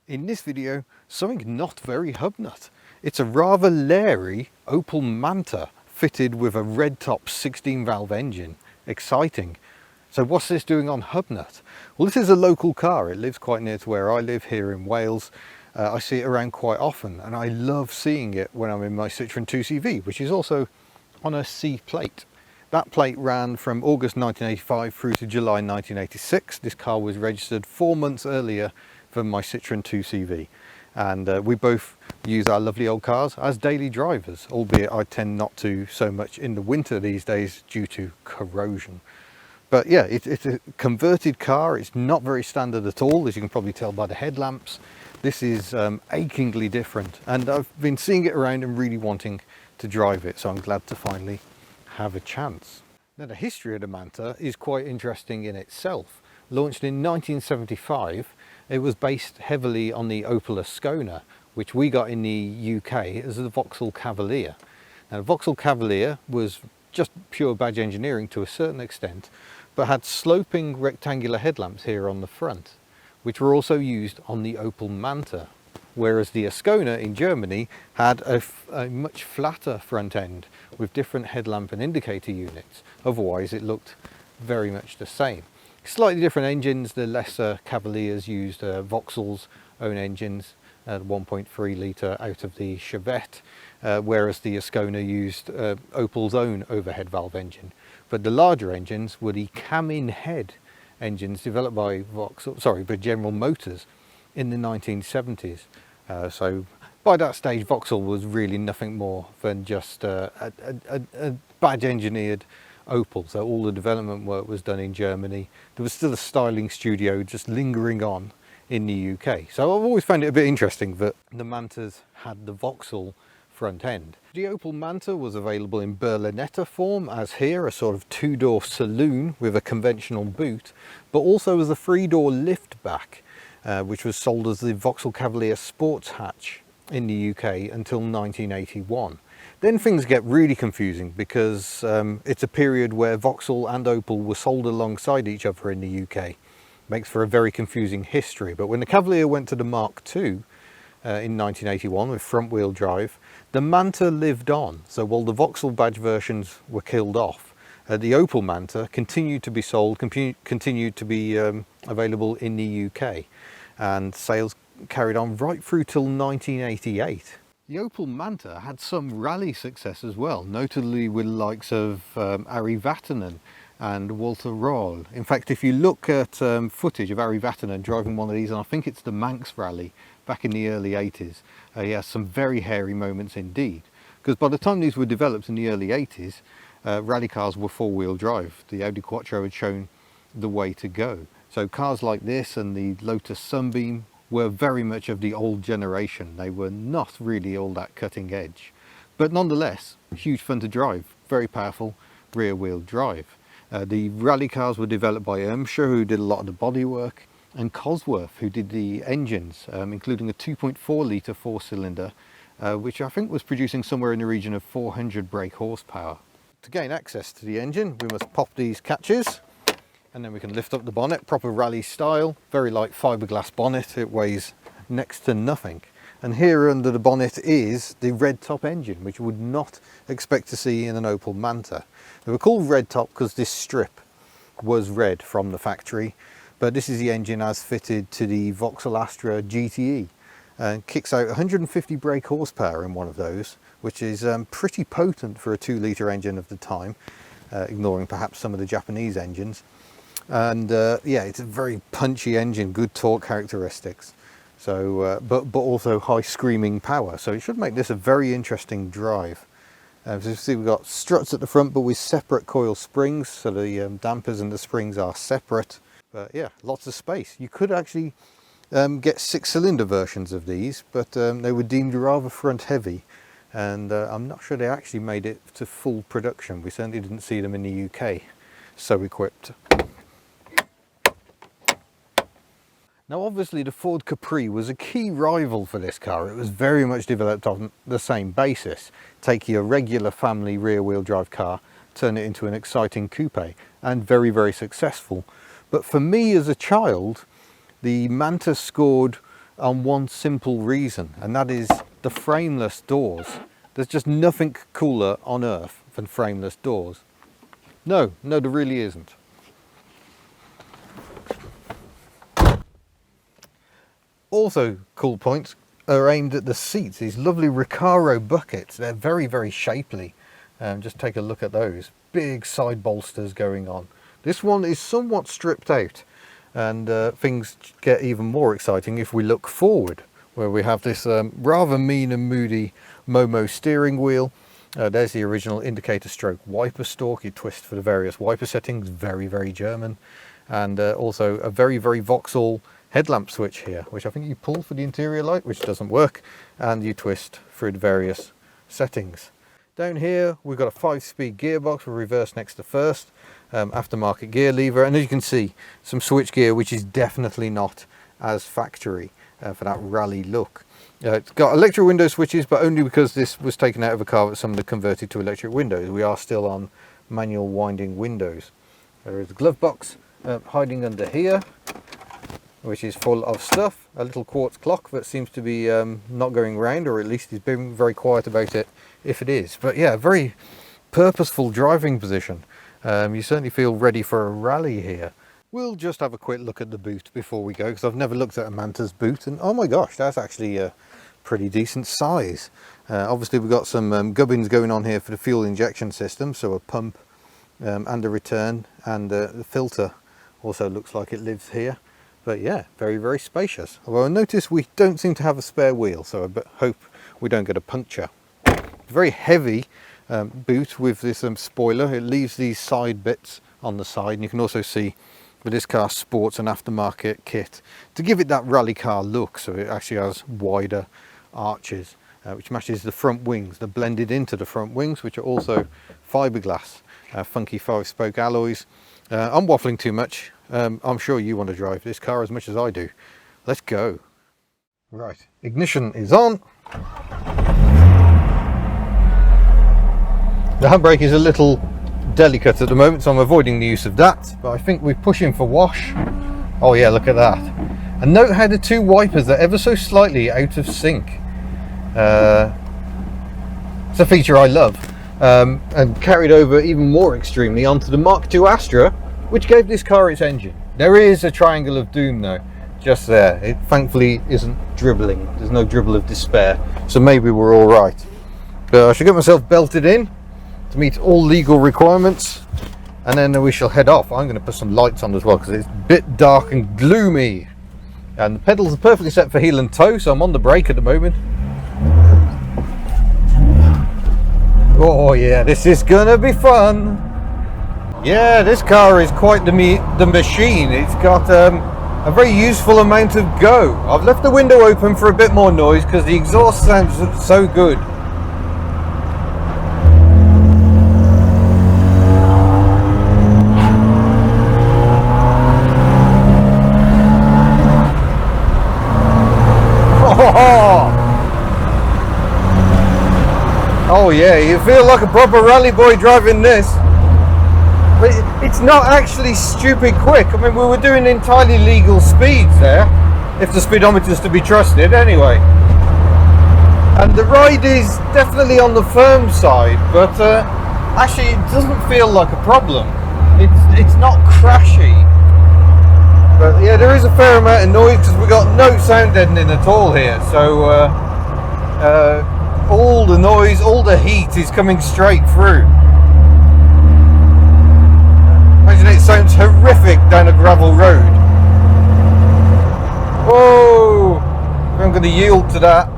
In this video, something not very HubNut. It's a rather leery Opel Manta fitted with a red top 16 valve engine. Exciting. So what's this doing on HubNut? Well, this is a local car. It lives quite near to where I live here in Wales. I see it around quite often and I love seeing it when I'm in my Citroen 2CV, which is also on a C plate. That plate ran from August 1985 through to July 1986. This car was registered 4 months earlier than my Citroen 2CV. And we both use our lovely old cars as daily drivers, albeit I tend not to so much in the winter these days due to corrosion. But yeah, it's a converted car. It's not very standard at all, as you can probably tell by the headlamps. This is achingly different, and I've been seeing it around and really wanting to drive it, so I'm glad to finally have a chance. Now, the history of the Manta is quite interesting in itself. Launched in 1975, it was based heavily on the Opel Ascona, which we got in the UK as the Vauxhall Cavalier. Now, the Vauxhall Cavalier was just pure badge engineering to a certain extent, but had sloping rectangular headlamps here on the front, which were also used on the Opel Manta, whereas the Ascona in Germany had a much flatter front end with different headlamp and indicator units. Otherwise it looked very much the same. Slightly different engines. The lesser Cavaliers used Vauxhall's own engines, 1.3 litre out of the Chevette, whereas the Ascona used Opel's own overhead valve engine. But the larger engines were the cam-in head engines developed by General Motors in the 1970s. So by that stage, Vauxhall was really nothing more than just a badge engineered Opel. So all the development work was done in Germany. There was still a styling studio just lingering on in the UK. So I've always found it a bit interesting that the Mantas had the Vauxhall front end. The Opel Manta was available in Berlinetta form, as here, a sort of two-door saloon with a conventional boot, but also as a three-door liftback, which was sold as the Vauxhall Cavalier Sports Hatch in the UK until 1981. Then things get really confusing because it's a period where Vauxhall and Opel were sold alongside each other in the UK. Makes for a very confusing history. But when the Cavalier went to the Mark II in 1981 with front wheel drive, the Manta lived on. So while the Vauxhall badge versions were killed off, the Opel Manta continued to be sold, continued to be available in the UK, and sales carried on right through till 1988. The Opel Manta had some rally success as well, notably with the likes of Ari Vatanen and Walter Röhrl. In fact, if you look at footage of Ari Vatanen driving one of these, and I think it's the Manx Rally back in the early 80s, he has some very hairy moments indeed. Because by the time these were developed in the early 80s, rally cars were four-wheel drive. The Audi Quattro had shown the way to go. So cars like this and the Lotus Sunbeam were very much of the old generation. They were not really all that cutting edge, but nonetheless huge fun to drive, very powerful rear wheel drive. The rally cars were developed by Irmscher, who did a lot of the bodywork, and Cosworth, who did the engines, including a 2.4 litre four-cylinder, which I think was producing somewhere in the region of 400 brake horsepower. To gain access to the engine, we must pop these catches, and then we can lift up the bonnet, proper rally style, very light fiberglass bonnet. It weighs next to nothing. And here under the bonnet is the red top engine, which you would not expect to see in an Opel Manta. They were called red top because this strip was red from the factory, but this is the engine as fitted to the Vauxhall Astra GTE. Kicks out 150 brake horsepower in one of those, which is pretty potent for a 2 litre engine of the time, ignoring perhaps some of the Japanese engines. And yeah, it's a very punchy engine, good torque characteristics, so but also high screaming power, so it should make this a very interesting drive. As you see, we've got struts at the front but with separate coil springs, so the dampers and the springs are separate. But yeah, lots of space. You could actually get 6-cylinder versions of these, but they were deemed rather front heavy, and I'm not sure they actually made it to full production. We certainly didn't see them in the UK so equipped. Now obviously the Ford Capri was a key rival for this car. It was very much developed on the same basis. Take your regular family rear wheel drive car, turn it into an exciting coupe, and very, very successful. But for me as a child, the Manta scored on one simple reason, and that is the frameless doors. There's just nothing cooler on earth than frameless doors. No, there really isn't. Also, cool points are aimed at the seats. These lovely Recaro buckets. They're very, very shapely. Just take a look at those. Big side bolsters going on. This one is somewhat stripped out, and things get even more exciting if we look forward, where we have this rather mean and moody Momo steering wheel. There's the original indicator stroke wiper stalk. You twist for the various wiper settings. Very, very German. And also a very, very Vauxhall headlamp switch here, which I think you pull for the interior light, which doesn't work, and you twist through the various settings. Down here we've got a 5-speed gearbox with reverse next to first, aftermarket gear lever, and as you can see, some switch gear which is definitely not as factory for that rally look. It's got electric window switches, but only because this was taken out of a car that somebody converted to electric windows. We are still on manual winding windows. There is a glove box hiding under here, which is full of stuff. A little quartz clock that seems to be not going round, or at least he's being very quiet about it if it is. But yeah, very purposeful driving position. You certainly feel ready for a rally here. We'll just have a quick look at the boot before we go, because I've never looked at a Manta's boot, and oh my gosh, that's actually a pretty decent size. Obviously we've got some gubbins going on here for the fuel injection system, so a pump and a return, and the filter also looks like it lives here. But yeah, very, very spacious. Although I notice we don't seem to have a spare wheel, so I hope we don't get a puncture. Very heavy boot with this spoiler. It leaves these side bits on the side, and you can also see that this car sports an aftermarket kit to give it that rally car look, so it actually has wider arches, which matches the front wings. They're blended into the front wings, which are also fiberglass, funky 5-spoke alloys. I'm waffling too much. I'm sure you want to drive this car as much as I do. Let's go. Right, ignition is on. The handbrake is a little delicate at the moment, so I'm avoiding the use of that, but I think we're pushing for wash. Oh yeah, look at that. And note how the two wipers are ever so slightly out of sync. It's a feature I love, and carried over even more extremely onto the Mark II Astra, which gave this car its engine. There is a triangle of doom though, just there. It thankfully isn't dribbling. There's no dribble of despair, so maybe we're all right. But I should get myself belted in to meet all legal requirements, and then we shall head off. I'm going to put some lights on as well, because it's a bit dark and gloomy. And the pedals are perfectly set for heel and toe, so I'm on the brake at the moment. Oh yeah, this is gonna be fun. Yeah, this car is quite the machine. It's got a very useful amount of go. I've left the window open for a bit more noise because the exhaust sounds so good. Oh yeah, you feel like a proper rally boy driving this. But it's not actually stupid quick. I mean, we were doing entirely legal speeds there, if the speedometer's to be trusted anyway. And the ride is definitely on the firm side, but actually it doesn't feel like a problem. It's not crashy. But yeah, there is a fair amount of noise because we've got no sound deadening at all here. So all the noise, all the heat is coming straight through. Imagine it sounds horrific down a gravel road. Whoa! I'm going to yield to that.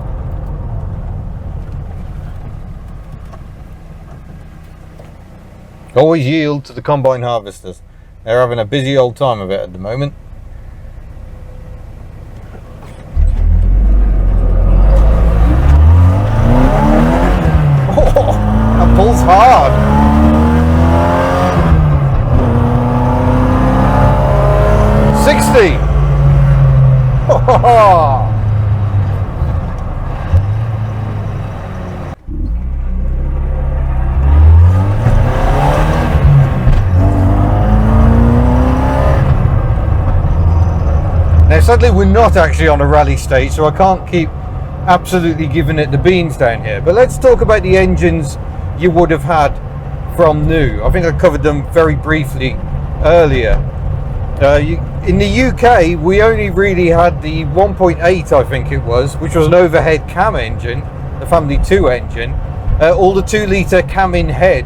Always yield to the combine harvesters. They're having a busy old time of it at the moment. Oh, that pulls hard. Sadly, we're not actually on a rally stage, so I can't keep absolutely giving it the beans down here. But let's talk about the engines you would have had from new. I think I covered them very briefly earlier. In the UK, we only really had the 1.8, I think it was, which was an overhead cam engine, the Family 2 engine, all the 2-litre cam-in head,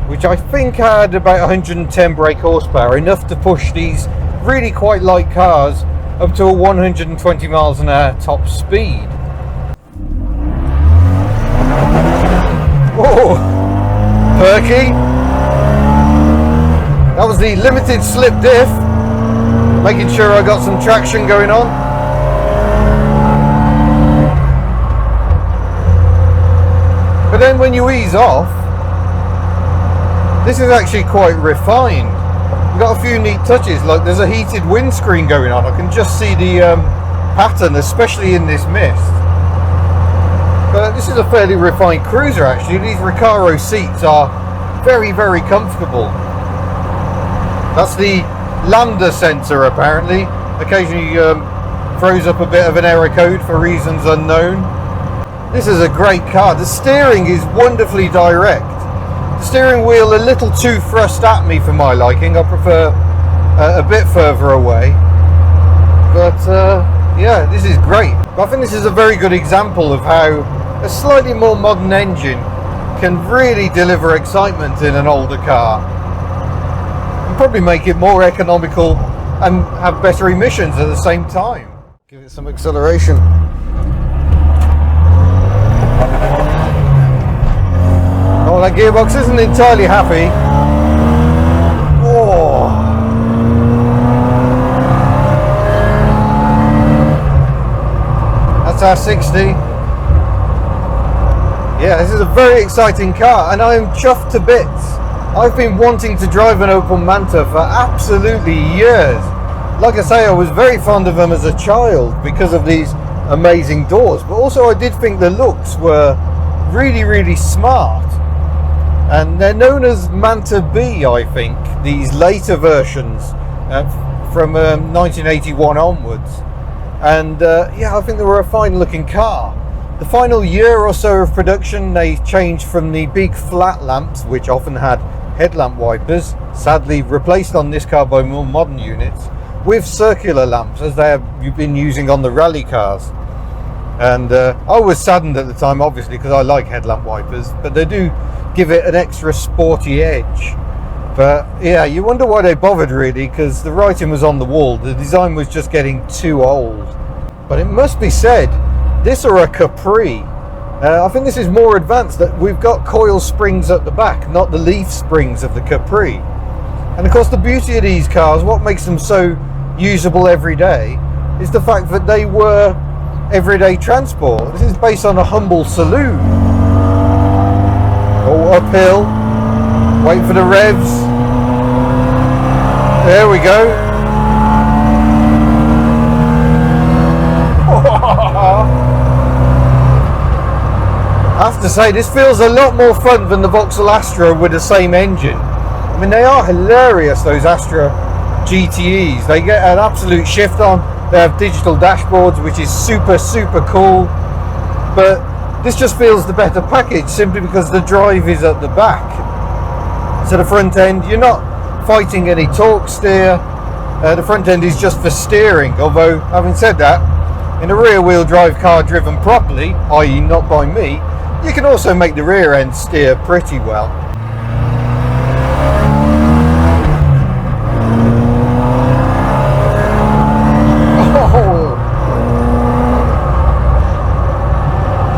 which I think had about 110 brake horsepower, enough to push these really quite light cars up to a 120 miles an hour top speed. Whoa, perky. That was the limited slip diff, making sure I got some traction going on. But then when you ease off, this is actually quite refined. We've got a few neat touches, like there's a heated windscreen going on. I can just see the pattern, especially in this mist. But this is a fairly refined cruiser actually. These Recaro seats are very, very comfortable. That's the lambda sensor apparently. Occasionally throws up a bit of an error code for reasons unknown. This is a great car. The steering is wonderfully direct. The steering wheel a little too thrust at me for my liking. I prefer a bit further away. But yeah, this is great. But I think this is a very good example of how a slightly more modern engine can really deliver excitement in an older car. And probably make it more economical and have better emissions at the same time. Give it some acceleration. Oh, that gearbox isn't entirely happy. Oh. That's our 60. Yeah, this is a very exciting car and I am chuffed to bits. I've been wanting to drive an Opel Manta for absolutely years. Like I say, I was very fond of them as a child because of these amazing doors, but also I did think the looks were really, really smart. And they're known as Manta B, I think, these later versions from 1981 onwards. And yeah, I think they were a fine looking car. The final year or so of production, they changed from the big flat lamps, which often had headlamp wipers, sadly replaced on this car by more modern units, with circular lamps, as they have been using on the rally cars. And I was saddened at the time, obviously, because I like headlamp wipers, but they do give it an extra sporty edge. But yeah, you wonder why they bothered really, because the writing was on the wall. The design was just getting too old. But it must be said, this or a Capri, I think this is more advanced, that we've got coil springs at the back, not the leaf springs of the Capri. And of course the beauty of these cars, what makes them so usable every day, is the fact that they were everyday transport. This is based on a humble saloon. Oh, uphill, wait for the revs. There we go. I have to say, this feels a lot more fun than the Vauxhall Astra with the same engine. I mean, they are hilarious, those Astra GTEs. They get an absolute shift on. They have digital dashboards, which is super, super cool. But this just feels the better package, simply because the drive is at the back. So the front end, you're not fighting any torque steer. The front end is just for steering. Although, having said that, in a rear-wheel drive car driven properly, i.e. not by me, you can also make the rear end steer pretty well. Oh.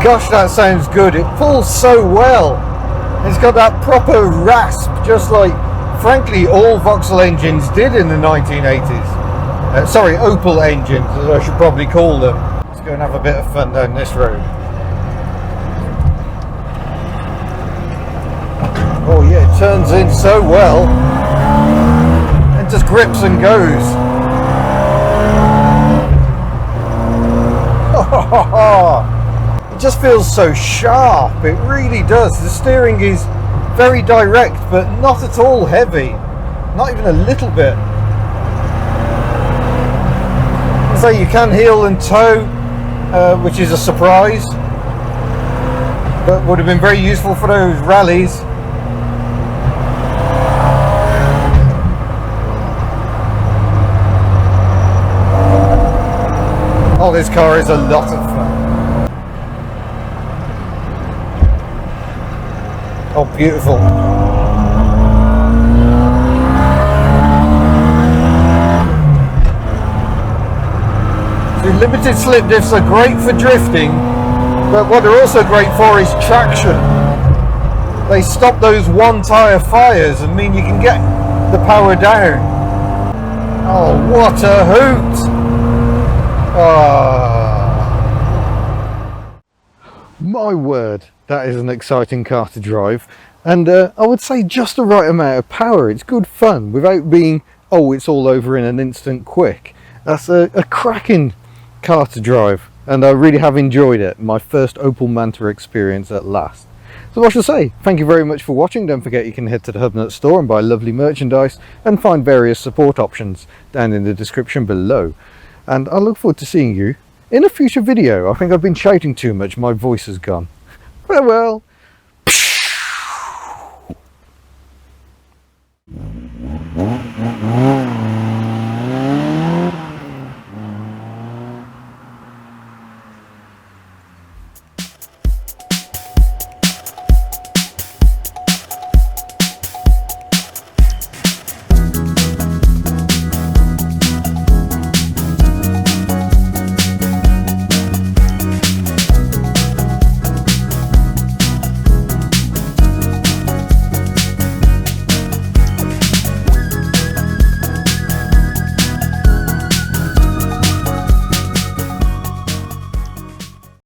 Gosh, that sounds good. It pulls so well. It's got that proper rasp, just like, frankly, all Vauxhall engines did in the 1980s. Sorry, Opel engines, as I should probably call them. Let's go and have a bit of fun down this road. Oh yeah, it turns in so well. It just grips and goes. It just feels so sharp, it really does. The steering is very direct, but not at all heavy. Not even a little bit. So you can heel and tow, which is a surprise, but would have been very useful for those rallies. Oh, this car is a lot of fun. Oh, beautiful. The limited slip diffs are great for drifting, but what they're also great for is traction. They stop those one tyre fires and mean you can get the power down. Oh, what a hoot! My word, that is an exciting car to drive, and I would say just the right amount of power. It's good fun without being, oh, it's all over in an instant quick. That's a cracking car to drive, and I really have enjoyed it. My first Opel Manta experience at last. So what shall I say? Thank you very much for watching. Don't forget you can head to the HubNut store and buy lovely merchandise and find various support options down in the description below. And I look forward to seeing you in a future video. I think I've been shouting too much, my voice has gone. Farewell.